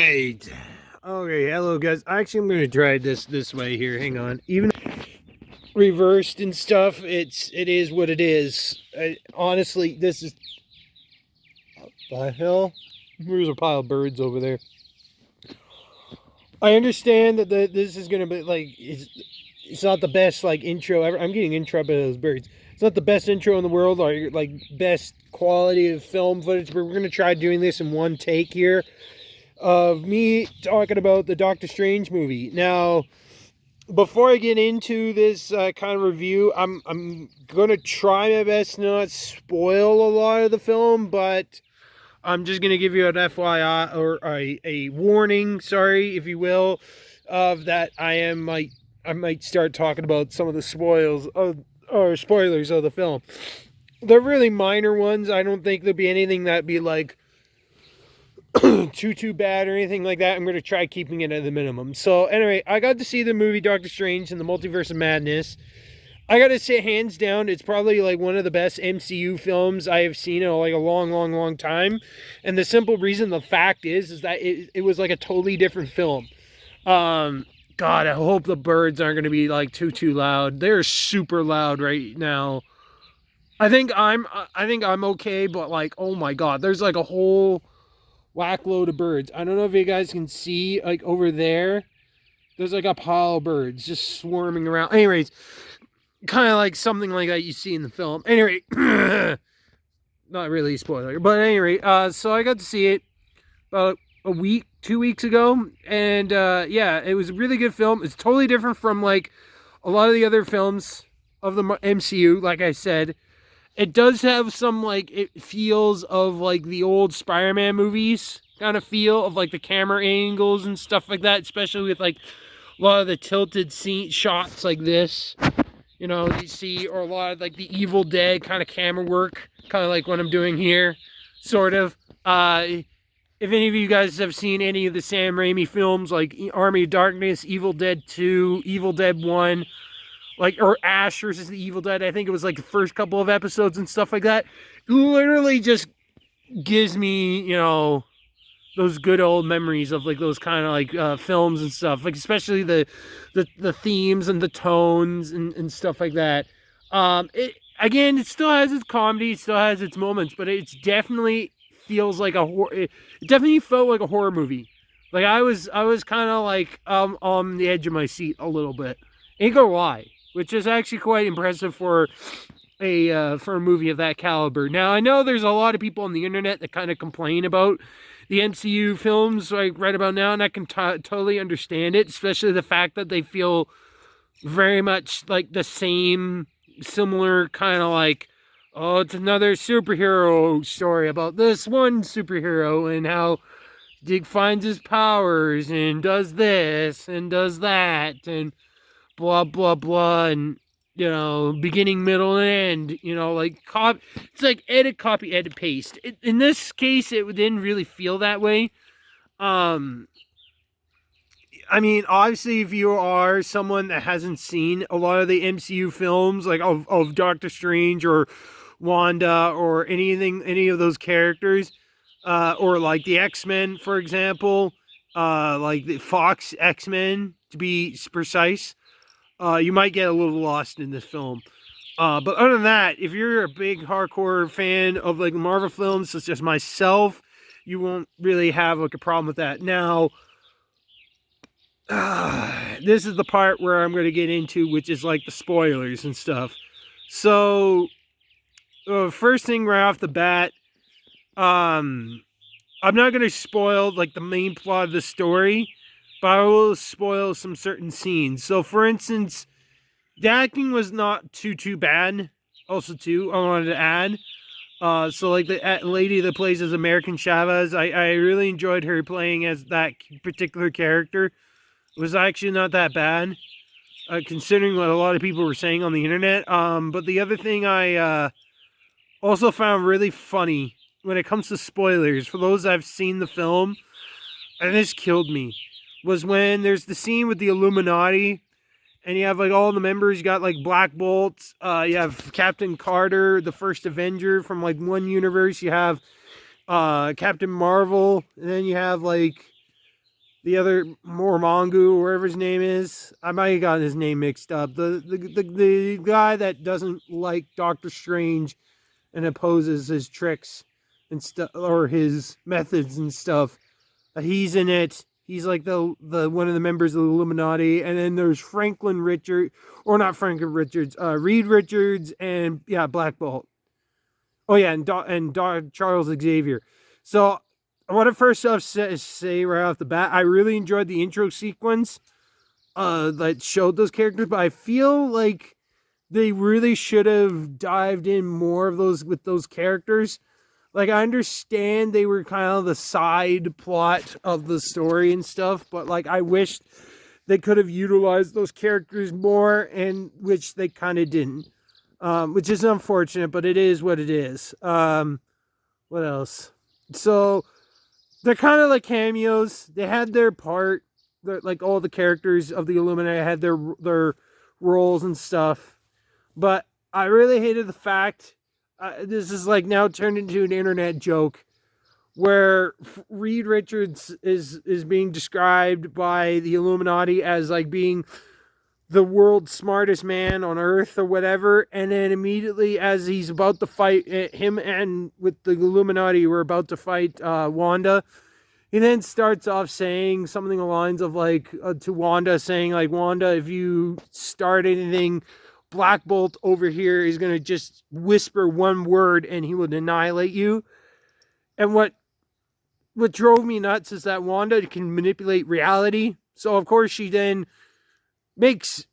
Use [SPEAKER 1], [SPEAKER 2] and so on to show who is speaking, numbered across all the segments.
[SPEAKER 1] right. Okay, hello guys. Actually, I'm gonna try this way here. Hang on. Even reversed and stuff, it is what it is. Honestly, this is what the hell. There's a pile of birds over there. I understand that this is gonna be like it's not the best like intro ever. I'm getting interrupted by those birds. It's not the best intro in the world or like best quality of film footage, but we're gonna try doing this in one take here of me talking about the Doctor Strange movie. Now, before I get into this kind of review, I'm gonna try my best to not spoil a lot of the film, but I'm just gonna give you an FYI or a warning, sorry, if you will, of that I might start talking about some of the spoilers of the film. They're really minor ones. I don't think there'll be anything that'd be like too bad or anything like that. I'm going to try keeping it at the minimum. So anyway, I got to see the movie Doctor Strange in the Multiverse of Madness. I got to say, hands down, it's probably like one of the best MCU films I have seen in like a long time. And the simple reason, the fact is that it was like a totally different film. God, I hope the birds aren't going to be like too loud. They're super loud right now. I think I'm okay, but like, oh my God, there's like a whole whack load of birds. I don't know if you guys can see like over there. There's like a pile of birds just swarming around. Anyways, kind of like something like that you see in the film. Anyway, not really a spoiler, but anyway, so I got to see it about a week, 2 weeks ago, and yeah, it was a really good film. It's totally different from like a lot of the other films of the MCU. Like I said, it does have some, like, it feels of, like, the old Spider-Man movies kind of feel of, like, the camera angles and stuff like that, especially with, like, a lot of the tilted scene shots like this, you know, you see, or a lot of, like, the Evil Dead kind of camera work, kind of like what I'm doing here, sort of. If any of you guys have seen any of the Sam Raimi films, like Army of Darkness, Evil Dead 2, Evil Dead 1, like, or Ash versus the Evil Dead, I think it was like the first couple of episodes and stuff like that, it literally just gives me, you know, those good old memories of like those kind of like films and stuff, like especially the themes and the tones and stuff like that. It still has its comedy, it still has its moments, but it's definitely feels like it definitely felt like a horror movie. Like I was kind of like on the edge of my seat a little bit. Ain't gonna lie, which is actually quite impressive for a movie of that caliber. Now, I know there's a lot of people on the internet that kind of complain about the MCU films like right about now, and I can totally understand it, especially the fact that they feel very much like the same, similar kind of like, oh, it's another superhero story about this one superhero and how Dick finds his powers and does this and does that and blah blah blah, and you know, beginning, middle, and end, you know, like it's like copy, edit, paste. In this case, it didn't really feel that way. I mean, obviously, if you are someone that hasn't seen a lot of the MCU films, like of Doctor Strange or Wanda or any of those characters, or like the X-Men, for example, like the Fox X-Men, to be precise, you might get a little lost in this film. But other than that, if you're a big hardcore fan of like Marvel films, such as myself, you won't really have like a problem with that. Now, this is the part where I'm going to get into, which is like the spoilers and stuff. So, first thing right off the bat, I'm not going to spoil like the main plot of the story, but I will spoil some certain scenes. So, for instance, the acting was not too bad. Also, too, I wanted to add. So, like the lady that plays as American Chavez, I really enjoyed her playing as that particular character. It was actually not that bad, considering what a lot of people were saying on the internet. But the other thing I also found really funny when it comes to spoilers, for those that have seen the film, and this killed me, was when there's the scene with the Illuminati, and you have like all the members. You got like Black Bolt, you have Captain Carter, the first Avenger from like one universe. You have Captain Marvel, and then you have like the other Mormongu, wherever his name is. I might have gotten his name mixed up. The guy that doesn't like Doctor Strange and opposes his tricks and stuff, or his methods and stuff. He's in it. He's like the one of the members of the Illuminati. And then there's Franklin Richard, or not Franklin Richards, Reed Richards, and yeah, Black Bolt. Oh yeah, and Charles Xavier. So I want to first off say right off the bat, I really enjoyed the intro sequence that showed those characters, but I feel like they really should have dived in more of those with those characters. Like, I understand they were kind of the side plot of the story and stuff, but like, I wish they could have utilized those characters more, and which they kind of didn't. Which is unfortunate, but it is what it is. What else? So they're kind of like cameos. They had their part. Like all the characters of the Illuminati had their roles and stuff. But I really hated the fact this is like now turned into an internet joke where Reed Richards is being described by the Illuminati as like being the world's smartest man on Earth or whatever, and then immediately as he's about to fight him and with the Illuminati were about to fight Wanda, he then starts off saying something along the lines of like to Wanda, saying like, Wanda, if you start anything, Black Bolt over here is going to just whisper one word and he will annihilate you. And what drove me nuts is that Wanda can manipulate reality. So of course she then makes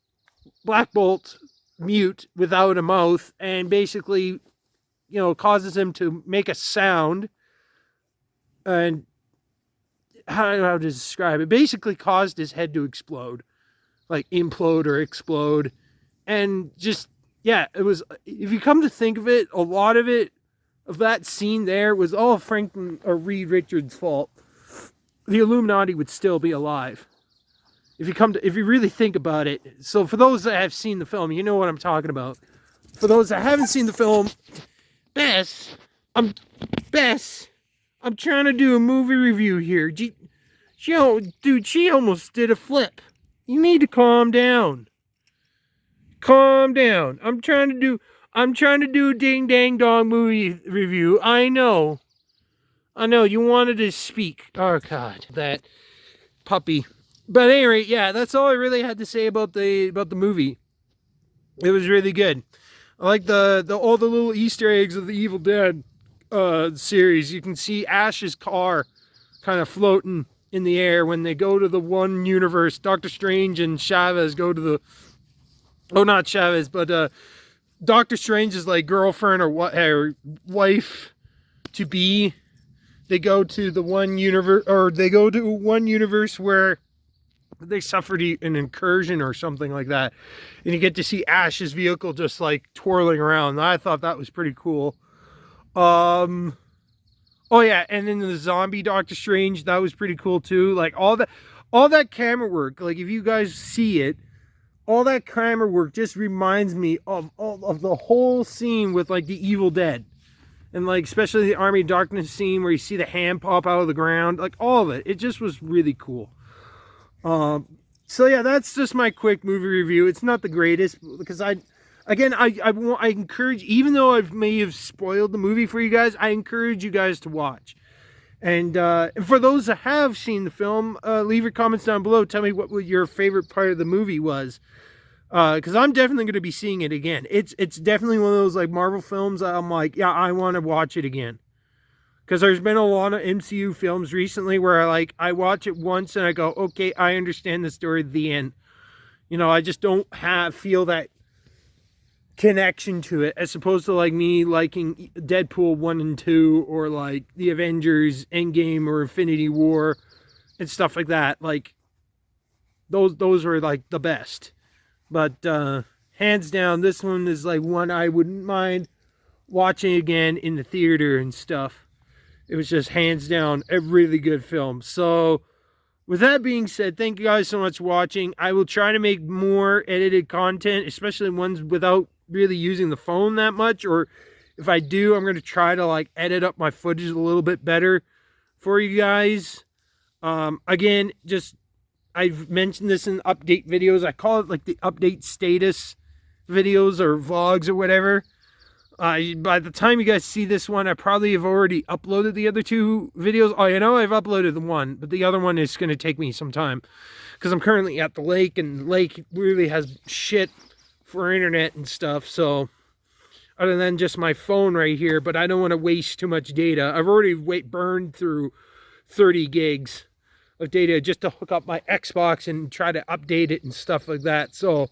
[SPEAKER 1] Black Bolt mute without a mouth and basically, causes him to make a sound. And how to describe it? Basically caused his head to explode. Like implode or explode. And just, yeah, it was, if you come to think of it, a lot of that scene there was all Franklin or Reed Richards' fault. The Illuminati would still be alive. If you really think about it. So for those that have seen the film, you know what I'm talking about. For those that haven't seen the film, Bess, I'm trying to do a movie review here. She almost did a flip. You need to calm down. Calm down. I'm trying to do a ding dang dong movie review. I know you wanted to speak. Oh God, that puppy. But anyway, yeah, that's all I really had to say about the movie. It was really good. I like all the little Easter eggs of the Evil Dead series. You can see Ash's car kind of floating in the air when they go to the one universe. Doctor Strange and Chavez go to the... Oh, not Chavez, but Doctor Strange's like girlfriend or wife to be. They go to the one universe, or they go to one universe where they suffered an incursion or something like that, and you get to see Ash's vehicle just like twirling around. I thought that was pretty cool. Oh yeah, and then the zombie Doctor Strange, that was pretty cool too. Like all that camera work. Like if you guys see it, all that camera work just reminds me of the whole scene with like the Evil Dead, and like especially the Army of Darkness scene where you see the hand pop out of the ground. Like all of it, it just was really cool. So yeah, that's just my quick movie review. It's not the greatest because I encourage, even though I may have spoiled the movie for you guys, I encourage you guys to watch. And for those that have seen the film, leave your comments down below. Tell me what your favorite part of the movie was, because I'm definitely going to be seeing it again. It's definitely one of those like Marvel films that I'm like, yeah, I want to watch it again. Because there's been a lot of MCU films recently where I watch it once and I go, okay, I understand the story at the end. I just don't feel that connection to it, as opposed to like me liking Deadpool 1 and 2 or like the Avengers Endgame or Infinity War and stuff like that. Like those are like the best. But hands down, this one is like one I wouldn't mind watching again in the theater and stuff. It was just hands down a really good film. So with that being said, thank you guys so much for watching. I will try to make more edited content, especially ones without really using the phone that much. Or if I do, I'm going to try to like edit up my footage a little bit better for you guys. Again, just I've mentioned this in update videos. I call it like the update status videos or vlogs or whatever. By the time you guys see this one, I probably have already uploaded the other 2 videos. Oh, you know, I've uploaded the one, but the other one is going to take me some time because I'm currently at the lake, and the lake really has shit for internet and stuff. So other than just my phone right here, but I don't want to waste too much data. I've already burned through 30 gigs of data just to hook up my Xbox and try to update it and stuff like that. So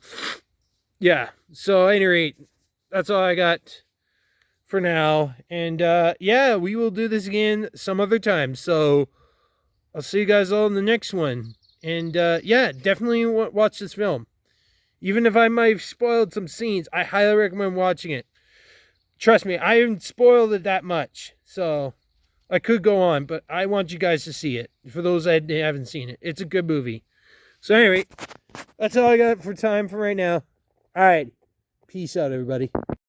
[SPEAKER 1] yeah, so at any rate, that's all I got for now. And yeah, we will do this again some other time. So I'll see you guys all in the next one. And yeah, definitely watch this film. Even if I might have spoiled some scenes, I highly recommend watching it. Trust me, I haven't spoiled it that much. So I could go on, but I want you guys to see it. For those that haven't seen it, it's a good movie. So anyway, that's all I got for time for right now. All right. Peace out, everybody.